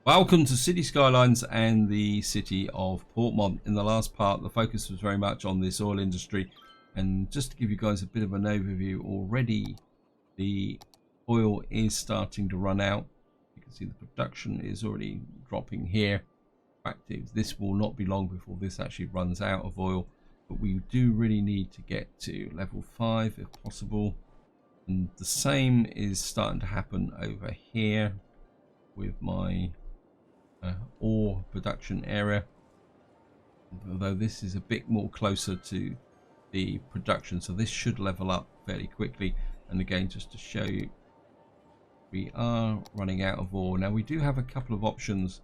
Welcome to City Skylines and the city of Portmont. In the last part, the focus was very much on this oil industry, and just to give you guys a bit of an overview, already the oil is starting to run out. You can see the production is already dropping here. In fact, this will not be long before this actually runs out of oil, but we do really need to get to level 5 if possible, and the same is starting to happen over here with my ore production area, although this is a bit more closer to the production, so this should level up fairly quickly. And again, just to show you, we are running out of ore now. We do have a couple of options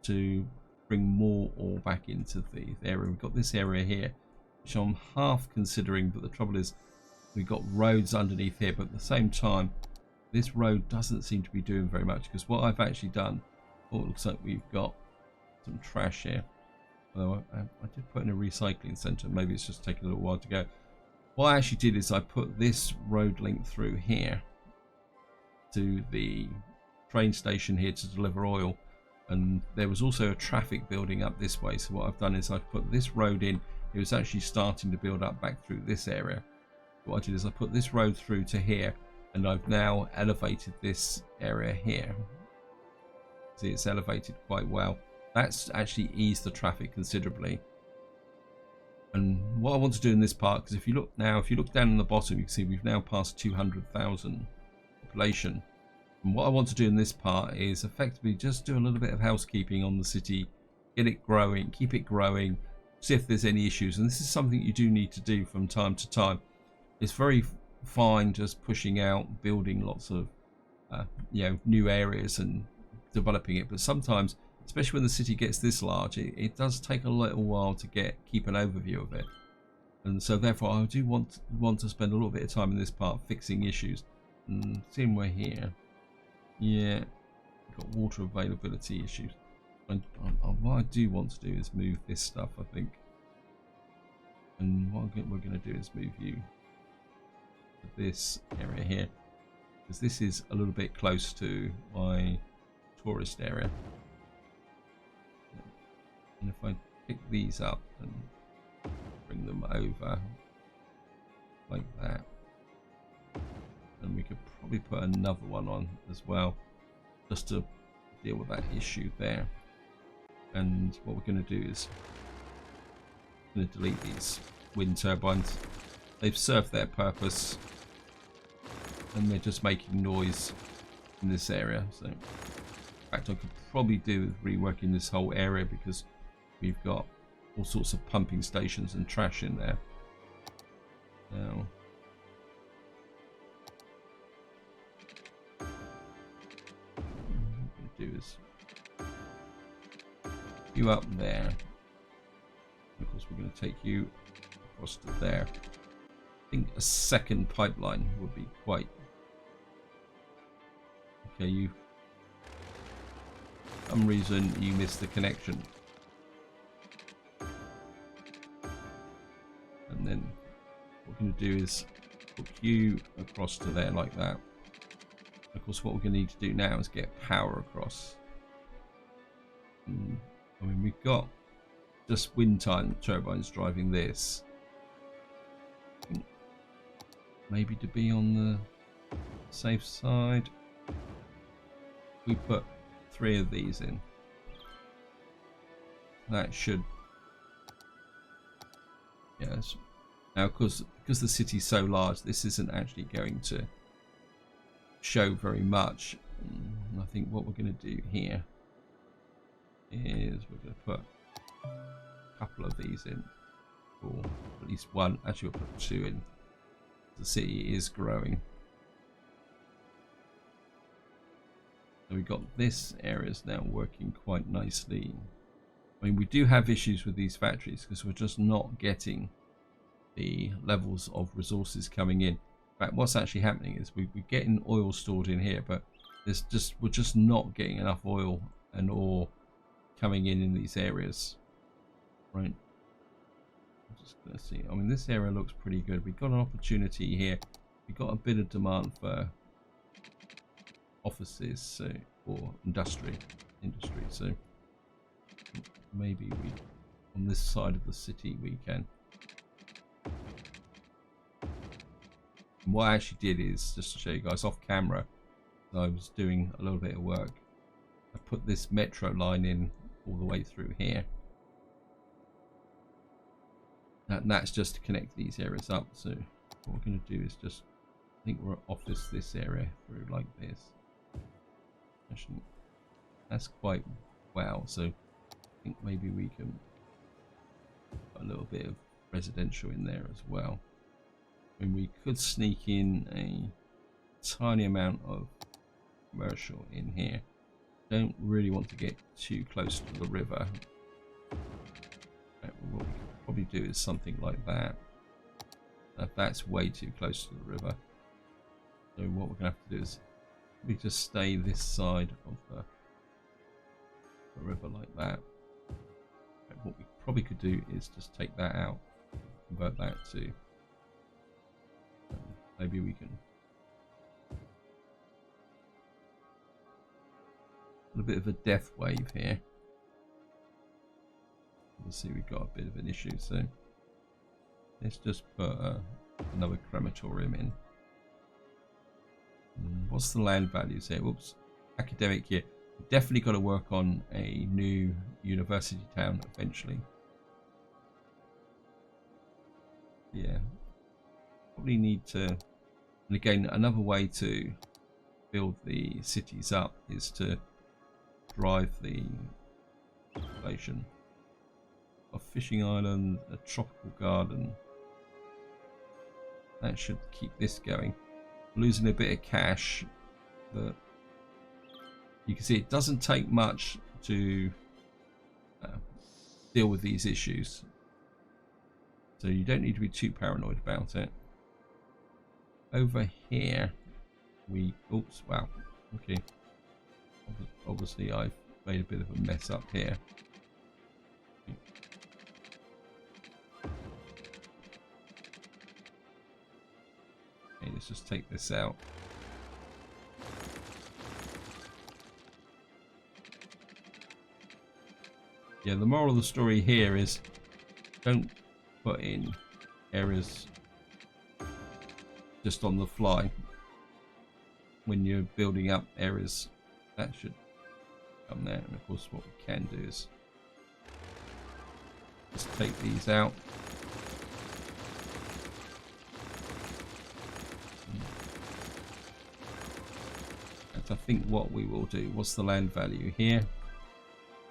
to bring more ore back into the area. We've got this area here which I'm half considering, but the trouble is we've got roads underneath here, but at the same time this road doesn't seem to be doing very much, because what I've actually done, it looks like we've got some trash here. Although I did put in a recycling centre, maybe it's just taking a little while to go. What I actually did is I put this road link through here to the train station here to deliver oil, and there was also a traffic building up this way. So what I've done is I've put this road in. It was actually starting to build up back through this area. What I did is I put this road through to here, and I've now elevated this area here. See, it's elevated quite well. That's actually eased the traffic considerably. And what I want to do in this part, because if you look down in the bottom, you can see we've now passed 200,000 population. And what I want to do in this part is effectively just do a little bit of housekeeping on the city, get it growing, keep it growing, see if there's any issues. And this is something you do need to do from time to time. It's very fine just pushing out, building lots of new areas and developing it, but sometimes, especially when the city gets this large, it does take a little while to keep an overview of it. And so therefore I do want to spend a little bit of time in this part fixing issues. And seeing we're here, yeah, we've got water availability issues. And what I do want to do is move this stuff, I think. And what we're going to do is move you to this area here, because this is a little bit close to my tourist area. And if I pick these up and bring them over like that, then we could probably put another one on as well, just to deal with that issue there. And what we're going to do is I'm going to delete these wind turbines. They've served their purpose and they're just making noise in this area. So in fact, I could probably do with reworking this whole area, because we've got all sorts of pumping stations and trash in there. Now, what I'm going to do is you up there. Of course, we're going to take you across to there. I think a second pipeline would be quite okay. You, for some reason, you missed the connection. And then what we're going to do is hook you across to there like that. Of course, what we're going to need to do now is get power across. I mean, we've got just wind turbines driving this. Maybe to be on the safe side, we put 3 of these in. That should, yes. Now, of course, because the city's so large, this isn't actually going to show very much. And I think what we're going to do here is we're going to put a couple of these in, or at least one. Actually, we'll put 2 in. The city is growing. So we've got this area's now working quite nicely. I mean, we do have issues with these factories because we're just not getting the levels of resources coming in. In fact, what's actually happening is we're getting oil stored in here, but we're just not getting enough oil and ore coming in these areas. Right. I'm just going to see. I mean, this area looks pretty good. We've got an opportunity here. We've got a bit of demand for offices or industries. so maybe we, on this side of the city, we can. And what I actually did is, just to show you guys off camera, I was doing a little bit of work. I put this metro line in all the way through here. And that's just to connect these areas up. So what we're going to do is just, I think we'll office this area through like this. Actually, that's quite well. So I think maybe we can put a little bit of residential in there as well. And we could sneak in a tiny amount of commercial in here. Don't really want to get too close to the river. What we could probably do is something like that. That's way too close to the river. So what we're going to have to do is we just stay this side of the river like that. And what we probably could do is just take that out, convert that to maybe we can put a bit of a death wave here. We'll see we've got a bit of an issue, so let's just put another crematorium in. What's the land values here? Whoops, academic year. We've definitely got to work on a new university town eventually. Yeah, probably need to, and again, another way to build the cities up is to drive the population. A fishing island, a tropical garden. That should keep this going. Losing a bit of cash, but you can see it doesn't take much to deal with these issues. So you don't need to be too paranoid about it. Over here, oops, wow, okay. Obviously, I've made a bit of a mess up here. Okay, let's just take this out. Yeah, the moral of the story here is don't put in areas just on the fly when you're building up areas. That should come there, and of course what we can do is just take these out. And I think what we will do, what's the land value here?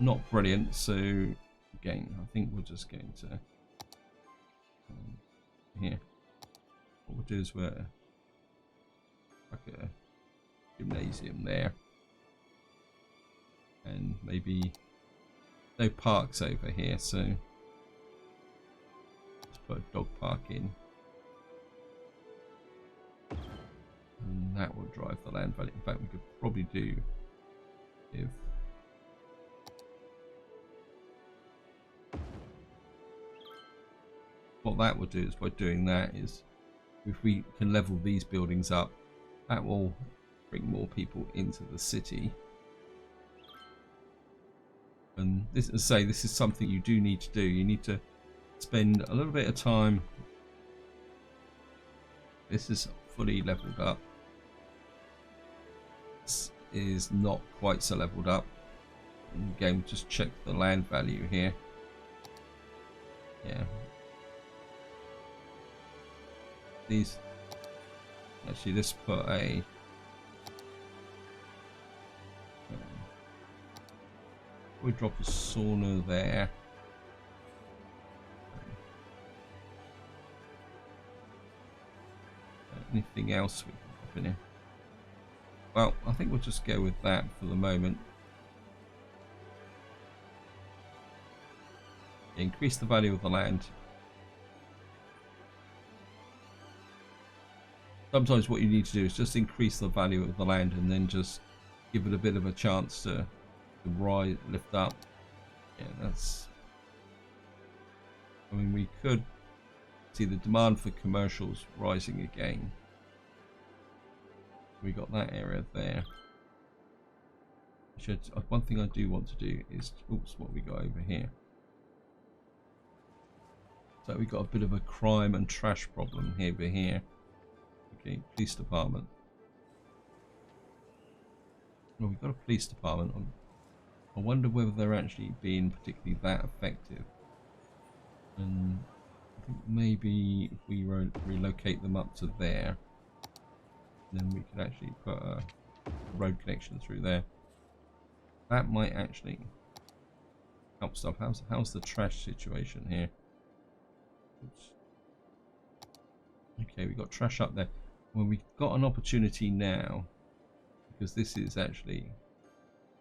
Not brilliant, so again I think we're just going to here. What we'll do is we're like a gymnasium there, and maybe no parks over here, so let's put a dog park in, and that will drive the land value. In fact, we could probably do if what that will do is, by doing that, is if we can level these buildings up, that will bring more people into the city. And this, as I say, this is something you do need to do. You need to spend a little bit of time. This is fully leveled up. This is not quite so leveled up. And again, just check the land value here. Yeah. These, actually, let's put a we drop a sauna there. Anything else we can pop in here? Well, I think we'll just go with that for the moment. Increase the value of the land. Sometimes what you need to do is just increase the value of the land and then just give it a bit of a chance to rise, lift up. Yeah, that's, I mean, we could see the demand for commercials rising again. We got that area there. One thing I do want to do is, oops, what we got over here. So we got a bit of a crime and trash problem over here. Okay, police department. Well, we've got a police department. I wonder whether they're actually being particularly that effective. And I think maybe if we relocate them up to there, then we could actually put a road connection through there. That might actually help stuff. How's the trash situation here? Oops. Okay, we got trash up there. Well, we've got an opportunity now, because this is actually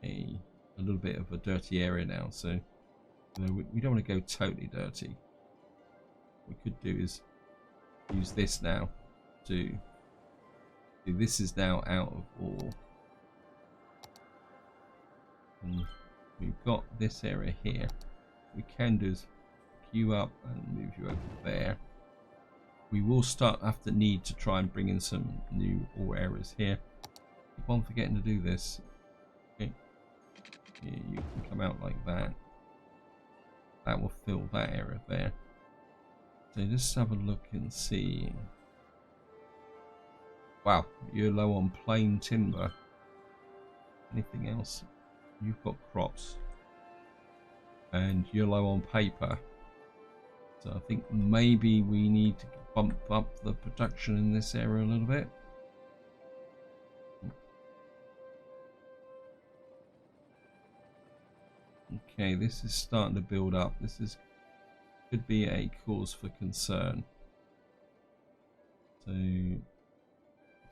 a little bit of a dirty area now. So you know, we don't want to go totally dirty. What we could do is use this now to. This is now out of all. And we've got this area here. What we can do is queue up and move you over there. We will have to need to try and bring in some new ore areas here. Keep on forgetting to do this. Okay. Yeah, you can come out like that. That will fill that area there. So just have a look and see. Wow, you're low on plain timber. Anything else? You've got crops. And you're low on paper. So I think maybe we need to bump up the production in this area a little bit. Okay, this is starting to build up. Could be a cause for concern. So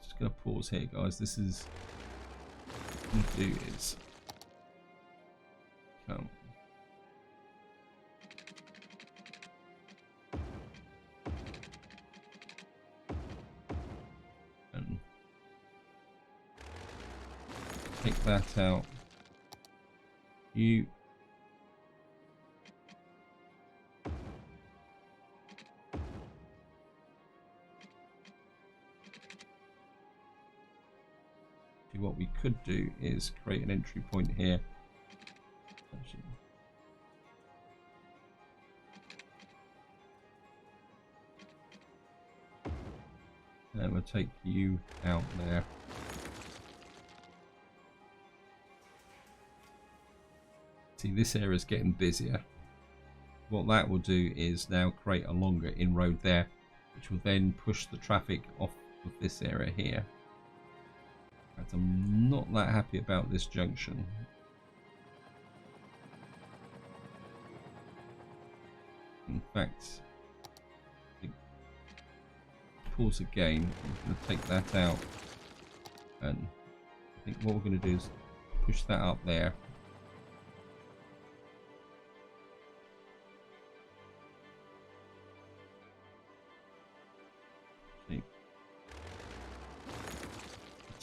just gonna pause here, guys. This is what I'm gonna do is come. And take that out. What we could do is create an entry point here. Actually, and we'll take you out there. See, this area is getting busier. What that will do is now create a longer inroad there, which will then push the traffic off of this area here. I'm not that happy about this junction. In fact, pause again. I'm going to take that out, and I think what we're going to do is push that up there.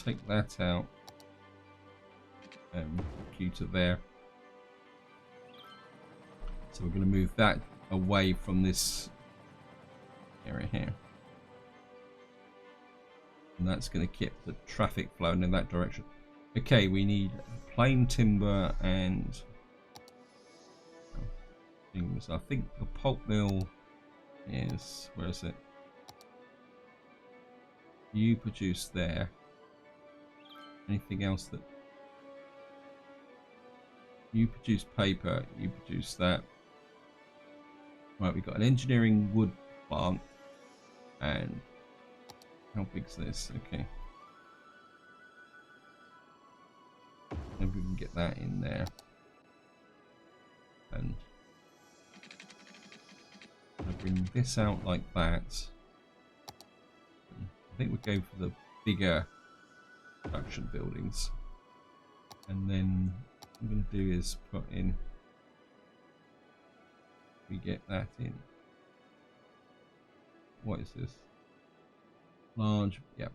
Take that out and queue to there. So we're going to move that away from this area here, and that's going to keep the traffic flowing in that direction. Okay, we need plain timber and things. I think the pulp mill is, where is it? You produce there. Anything else that you produce? Paper, you produce that. Right, we've got an engineering wood plant. And how big's this? Okay, maybe we can get that in there. And I'm gonna bring this out like that. I think we'll go for the bigger production buildings, and then what I'm going to do is put in, we get that in, what is this, large, yep,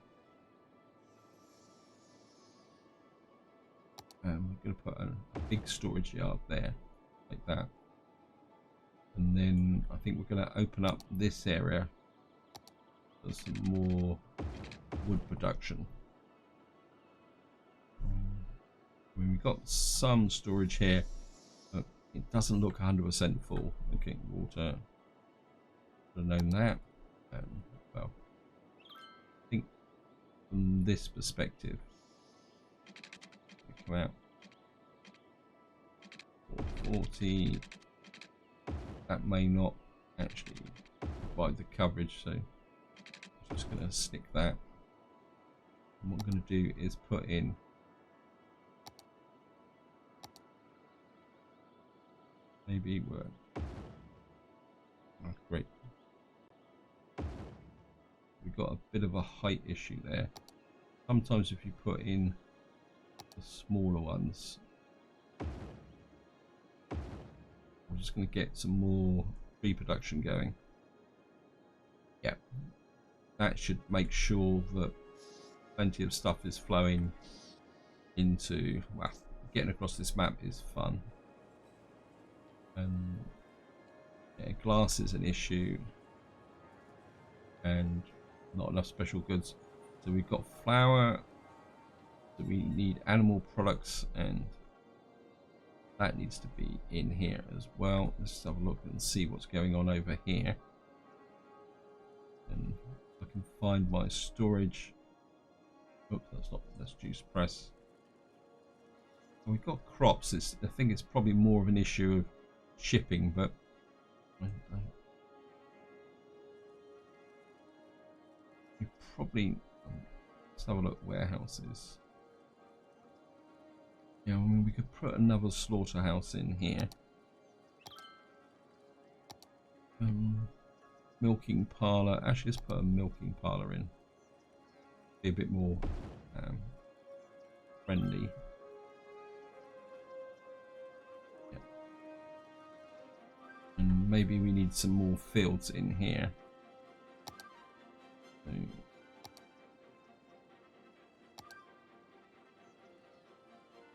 and we're going to put a big storage yard there like that, and then I think we're going to open up this area for some more wood production. mean, we've got some storage here, but it doesn't look 100% full. Okay, water. Should have known that. Well, I think from this perspective, we come out 440. That may not actually provide the coverage, so I'm just going to stick that. And what I'm going to do is put in maybe we're great. We've got a bit of a height issue there. Sometimes if you put in the smaller ones, I'm just going to get some more tree production going. Yeah, that should make sure that plenty of stuff is flowing into, well, getting across this map is fun. Yeah, glass is an issue and not enough special goods. So we've got flour, so we need animal products, and that needs to be in here as well. Let's have a look and see what's going on over here. And I can find my storage. Oops, that's juice press. And we've got crops. I think it's probably more of an issue of shipping, but you probably let's have a look. Warehouses. Yeah, I mean, we could put another slaughterhouse in here. Milking parlour. Actually, let's put a milking parlour in. Be a bit more friendly. Yeah. And maybe we need some more fields in here. So,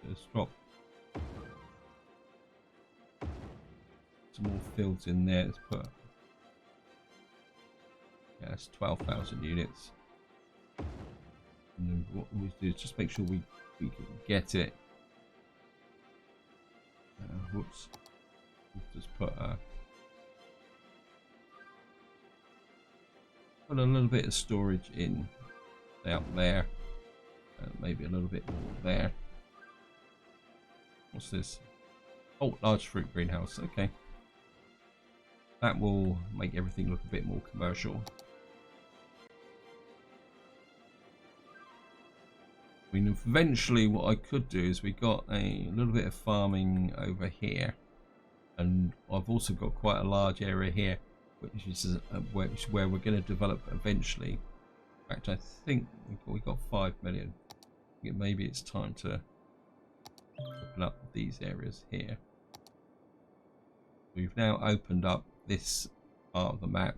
let's drop some more fields in there. Let's put, yeah, that's 12,000 units. And then what we do is just make sure we can get it. Whoops. Just put a little bit of storage in, say up there, maybe a little bit more there. What's this? Oh, large fruit greenhouse. Okay, that will make everything look a bit more commercial. I mean, eventually what I could do is we got a little bit of farming over here, and I've also got quite a large area here, which is where we're going to develop eventually. In fact, I think we got 5 million. I think maybe it's time to open up these areas here. We've now opened up this part of the map,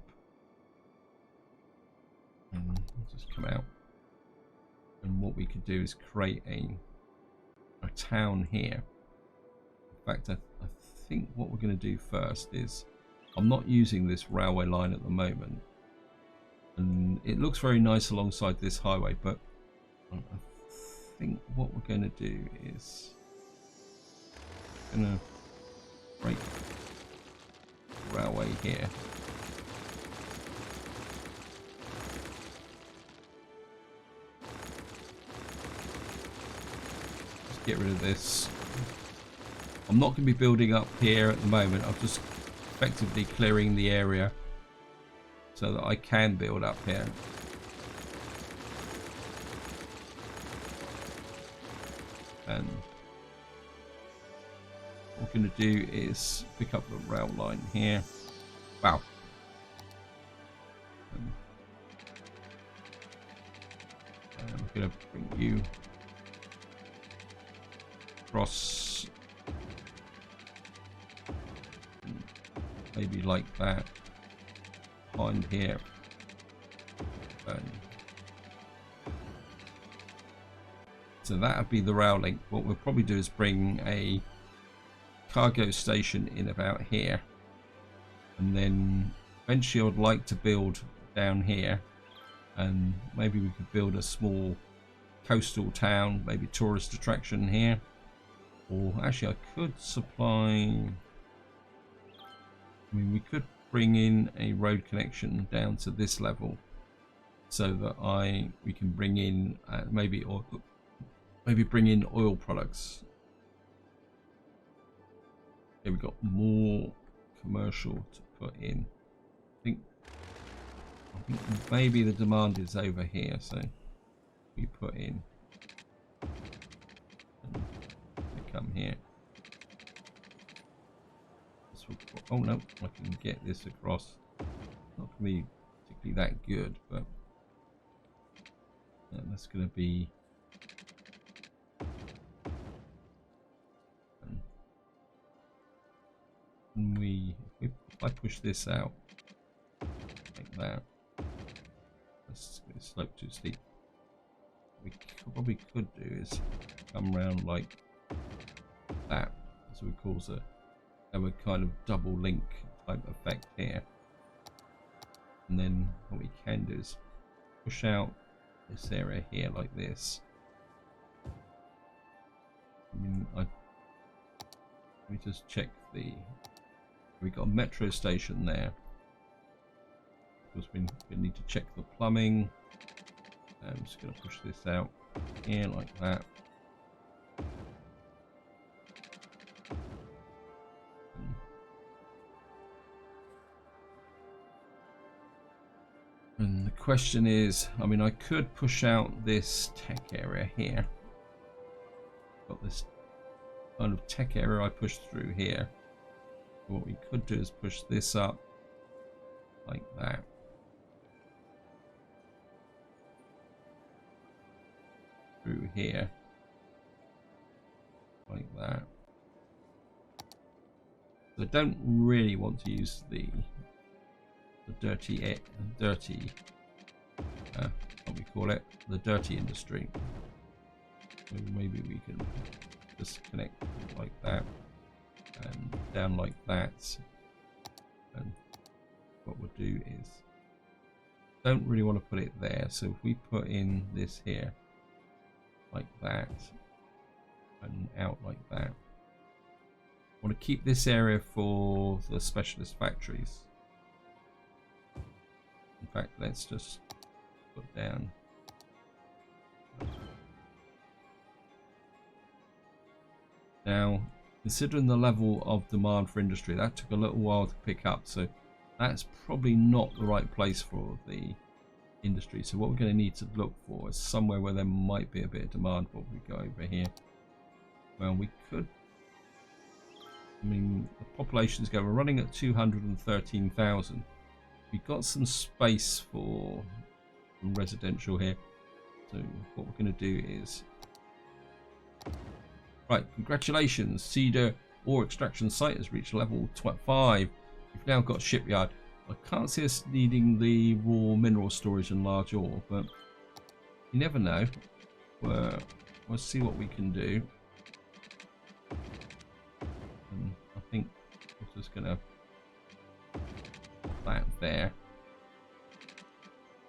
and we'll just come out. And what we could do is create a town here. In fact, I think what we're going to do first is, I'm not using this railway line at the moment, and it looks very nice alongside this highway, but I think what we're going to do is going to break the railway here. Just get rid of this. I'm not going to be building up here at the moment. I'm just effectively clearing the area so that I can build up here. And what we're going to do is pick up the rail line here. Wow. And I'm going to bring you across, maybe like that, behind here. And so that would be the rail link. What we'll probably do is bring a cargo station in about here, and then eventually I would like to build down here, and maybe we could build a small coastal town, maybe tourist attraction here. Or actually, I could supply. I mean, we could bring in a road connection down to this level, so that we can bring in maybe bring in oil products. Okay, we've got more commercial to put in. I think maybe the demand is over here, so we put in and they come here. Oh no, I can get this across. Not going to be particularly that good, but that's going to be. If I push this out like that, that's going to slope too steep. What we probably could do is come around like that, so we cause have a kind of double link type effect here, and then what we can do is push out this area here like this. I mean, let me just check we've got a metro station there, because we need to check the plumbing. I'm just going to push this out here like that. And the question is, I mean, I could push out this tech area here. Got this kind of tech area I pushed through here. What we could do is push this up like that. Through here. Like that. So I don't really want to use the dirty what we call it, the dirty industry. So maybe we can just connect like that and down like that. And what we'll do is, don't really want to put it there, so if we put in this here like that and out like that, I want to keep this area for the specialist factories. In fact, let's just put down. Now, considering the level of demand for industry, that took a little while to pick up, so that's probably not the right place for the industry. So what we're going to need to look for is somewhere where there might be a bit of demand. What we go over here? Well, we could. I mean, the population's going. We're running at 213,000. We've got some space for some residential here. So what we're going to do is, right, congratulations, Cedar ore extraction site has reached level 5. We've now got shipyard. I can't see us needing the raw mineral storage and large ore, but you never know. We'll see what we can do. And I think we're just going to that there.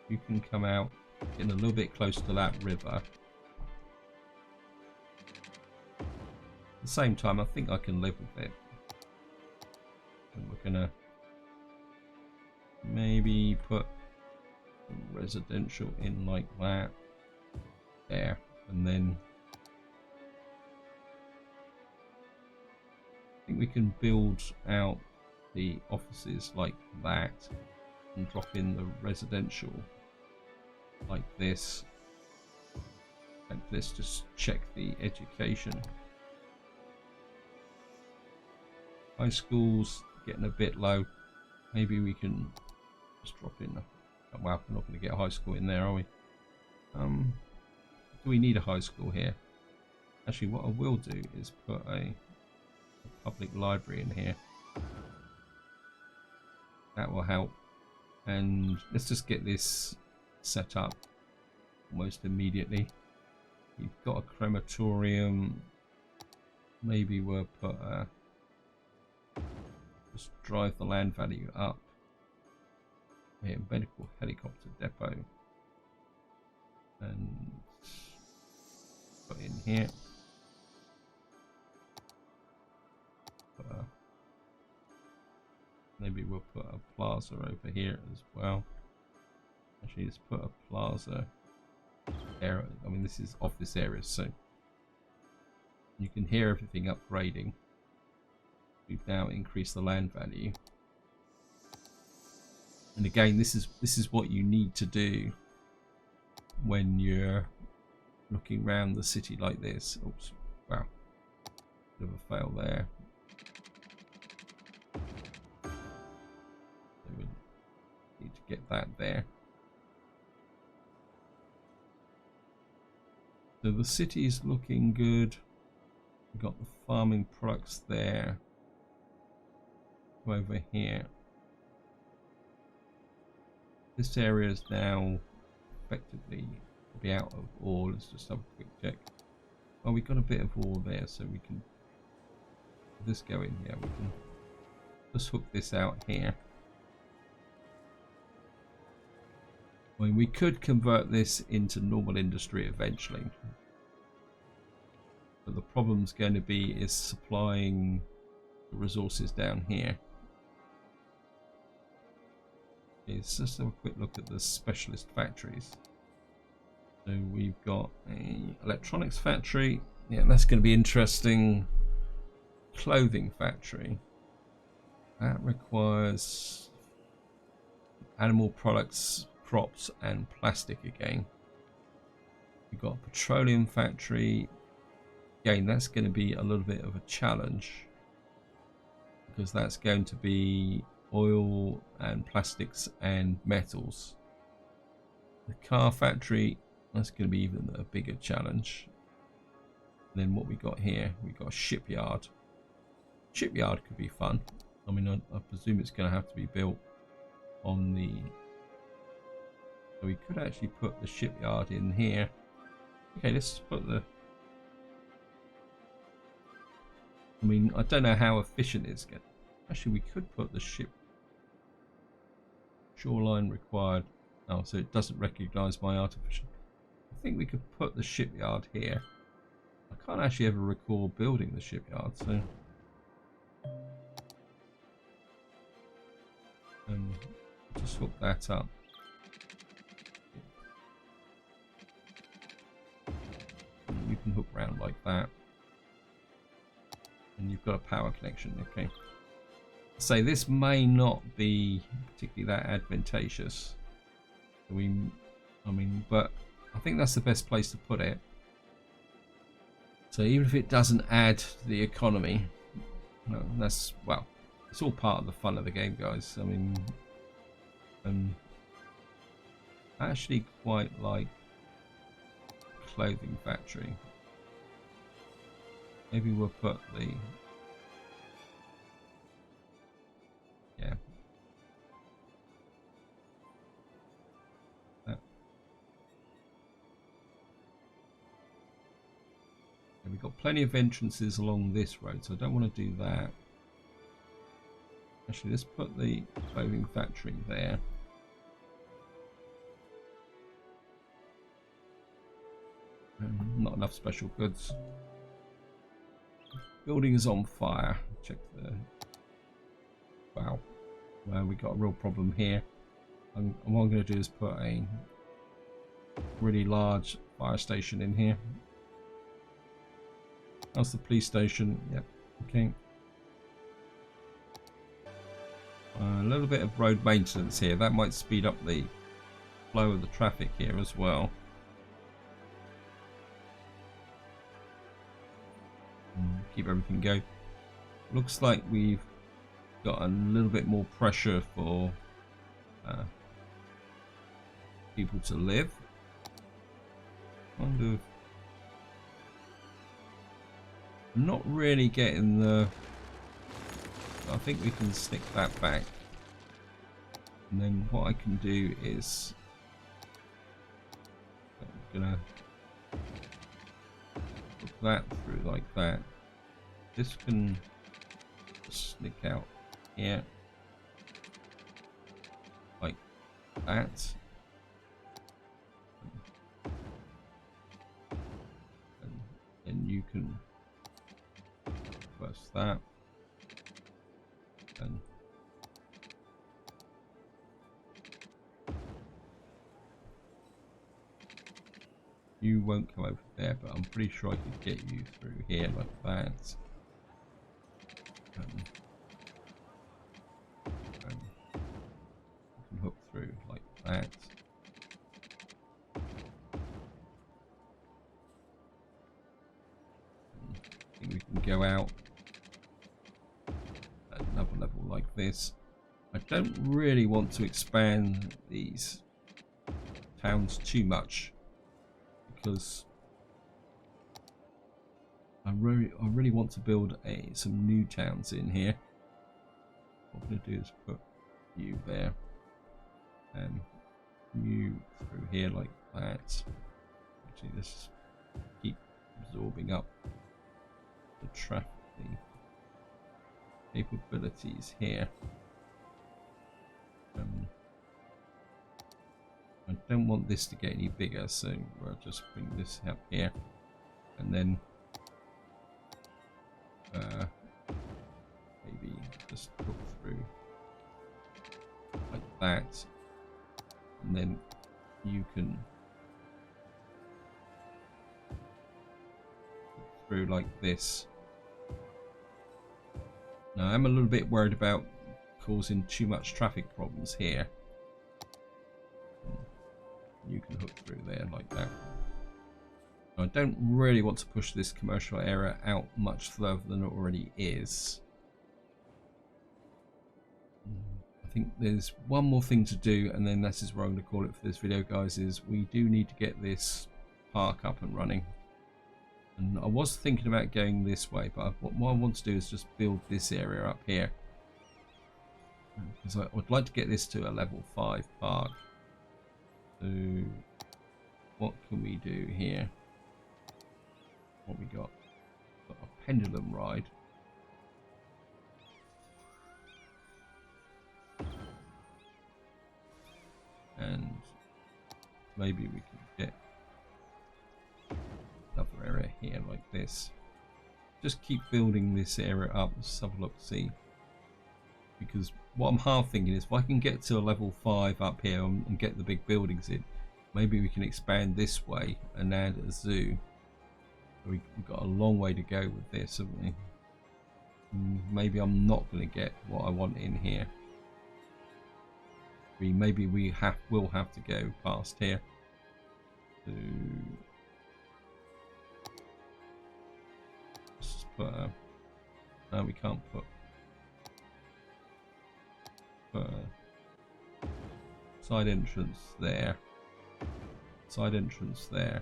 You can come out, getting a little bit close to that river. At the same time, I think I can live with it. And we're gonna maybe put residential in like that there, and then I think we can build out the offices like that and drop in the residential like this. And let's just check the education. High schools getting a bit low. Maybe we can just drop in. Oh, wow, we're not going to get a high school in there, are we? Do we need a high school here? Actually, what I will do is put a public library in here. That will help. And let's just get this set up almost immediately. You've got a crematorium. Maybe we'll put a, just drive the land value up. Here, medical helicopter depot. And put in here. Maybe we'll put a plaza over here as well. Actually, let's put a plaza area. I mean, this is office areas, so you can hear everything upgrading. We've now increased the land value. And again, this is what you need to do when you're looking around the city like this. Oops, wow, bit of a fail there. So we need to get that there. So the city is looking good. We've got the farming products there. Go over here. This area is now effectively be out of ore. Let's just have a quick check. Oh, we got a bit of ore there, so we can this go in here. We can just hook this out here. I mean, we could convert this into normal industry eventually, but the problem's going to be is supplying the resources down here. Let's just have a quick look at the specialist factories. So we've got a electronics factory. Yeah, that's going to be interesting. Clothing factory. That requires animal products, crops, and plastic again. We've got a petroleum factory. Again, that's going to be a little bit of a challenge because that's going to be oil and plastics and metals. The car factory, that's going to be even a bigger challenge. And then what we got here, we got a shipyard. Shipyard could be fun. I mean, I presume it's going to have to be built on the... So we could actually put the shipyard in here. Okay, let's put the... I mean, I don't know how efficient it's going. Actually, we could put the ship... Shoreline required. Oh, so it doesn't recognize my artificial. I think we could put the shipyard here. I can't actually ever recall building the shipyard, so just hook that up. You can hook around like that, and you've got a power connection. Okay. So this may not be particularly that advantageous. I mean, but I think that's the best place to put it. So even if it doesn't add to the economy, no, that's, well, it's all part of the fun of the game, guys. I mean, I actually quite like clothing factory. Maybe we'll put the... Yeah. We've got plenty of entrances along this road, so I don't want to do that. Actually, let's put the clothing factory there. Not enough special goods. Building is on fire. Check the... Wow. Well, we got a real problem here. And what I'm going to do is put a really large fire station in here. That's the police station. Yep. Okay. A little bit of road maintenance here. That might speed up the flow of the traffic here as well. Keep everything going. Looks like we've got a little bit more pressure for people to live. Kind of not really getting the... I think we can stick that back, and then what I can do is I'm gonna put that through like that. This can sneak out here like that, and then you can press that and You won't come over there, but I'm pretty sure I could get you through here like that. You can hook through like that. I think we can go out at another level like this. I don't really want to expand these towns too much because I really want to build some new towns in here. What I'm going to do is put you there and you through here like that. Actually, this keep absorbing up the traffic, the capabilities here. I don't want this to get any bigger, so we'll just bring this up here, and then maybe just hook through like that, and then you can hook through like this. Now I'm a little bit worried about causing too much traffic problems here. You can hook through there like that. I don't really want to push this commercial area out much further than it already is. I think there's one more thing to do, and then this is where I'm going to call it for this video, guys, is we do need to get this park up and running. And I was thinking about going this way, but what I want to do is just build this area up here. Because I would like to get this to a level 5 park. So what can we do here? What we got? Got a pendulum ride. And maybe we can get another area here like this. Just keep building this area up. Let's have a look, see. Because what I'm half thinking is if I can get to a level 5 up here and get the big buildings in, maybe we can expand this way and add a zoo. We've got a long way to go with this, haven't we? Maybe I'm not going to get what I want in here. Maybe we will have to go past here. So let's just put a, no, we can't put side entrance there, side entrance there.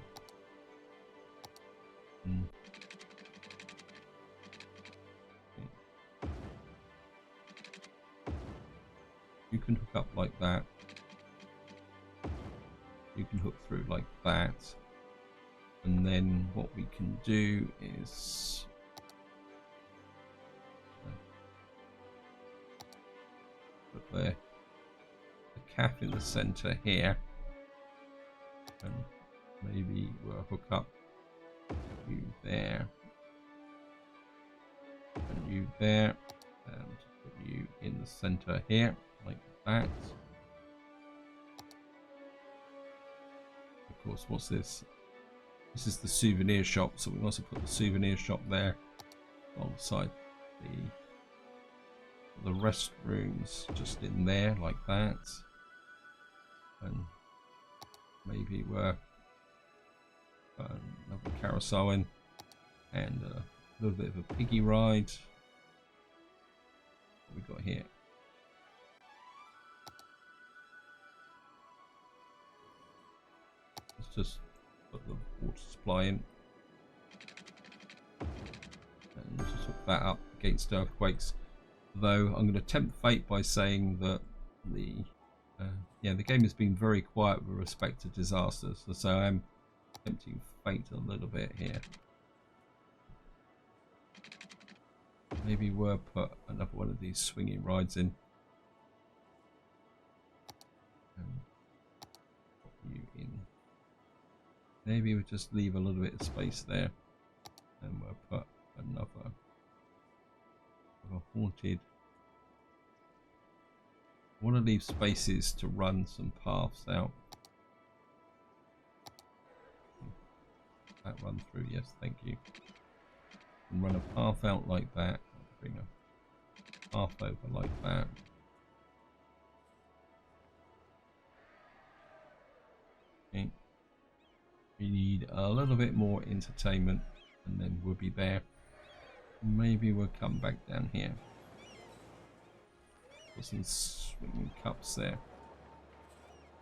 You can hook up like that. You can hook through like that. And then what we can do is put the cap in the center here. And maybe we'll hook up you there. And you there. And put you in the center here. Like that. Of course, what's this? This is the souvenir shop, so we also put the souvenir shop there alongside the restrooms just in there like that. And maybe we're another carousel in and a little bit of a piggy ride. What we got here? Let's just put the water supply in and just hook that up against earthquakes. Though I'm going to tempt fate by saying that the game has been very quiet with respect to disasters, so I am tempting fate a little bit here. Maybe we'll put another one of these swinging rides in. And put you in. Maybe we'll just leave a little bit of space there, and we'll put another haunted. I want to leave spaces to run some paths out. that run through? Yes, thank you. And run a path out like that. Bring a path over like that. Okay. We need a little bit more entertainment, and then we'll be there. Maybe we'll come back down here. Put some swinging cups there.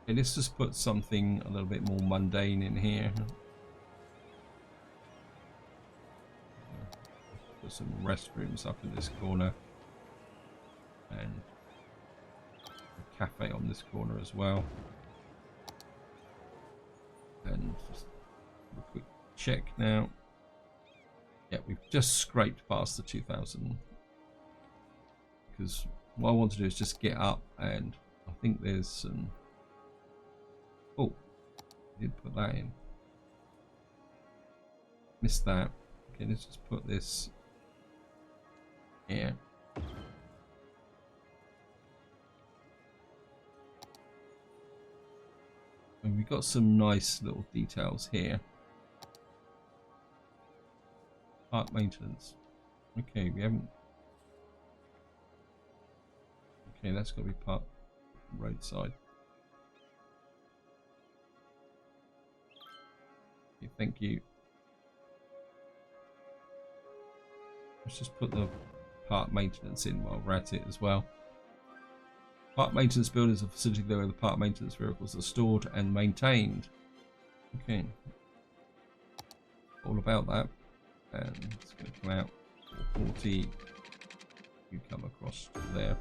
Okay, let's just put something a little bit more mundane in here. Put some restrooms up in this corner, and a cafe on this corner as well. And just a quick check now. Yeah, we've just scraped past the 2000, because what I want to do is just get up, and I think there's some. Oh, I did put that in. Missed that. Okay, let's just put this here. And we've got some nice little details here. Park maintenance. Okay, we haven't. Okay, that's got to be parked roadside. Okay, thank you. Let's just put the park maintenance in while we're at it as well. Park maintenance building is a facility where the park maintenance vehicles are stored and maintained. Okay. All about that. And it's going to come out 440. You come across there.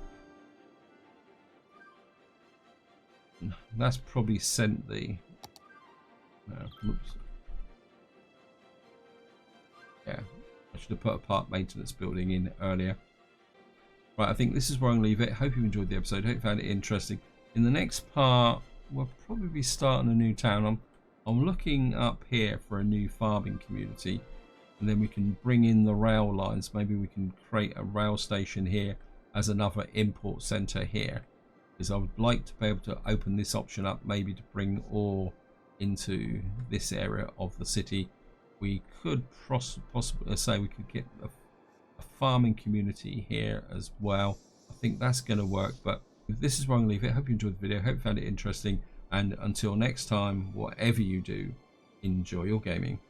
That's probably sent the. Oops. Yeah, I should have put a park maintenance building in earlier. Right, I think this is where I'm going to leave it. Hope you enjoyed the episode. Hope you found it interesting. In the next part, we'll probably be starting a new town. I'm looking up here for a new farming community, and then we can bring in the rail lines. Maybe we can create a rail station here as another import center here, because I would like to be able to open this option up, maybe to bring ore into this area of the city. We could possibly say we could get a farming community here as well. I think that's going to work, but this is where I'm going to leave it. Hope you enjoyed the video. Hope you found it interesting, and until next time, whatever you do, enjoy your gaming.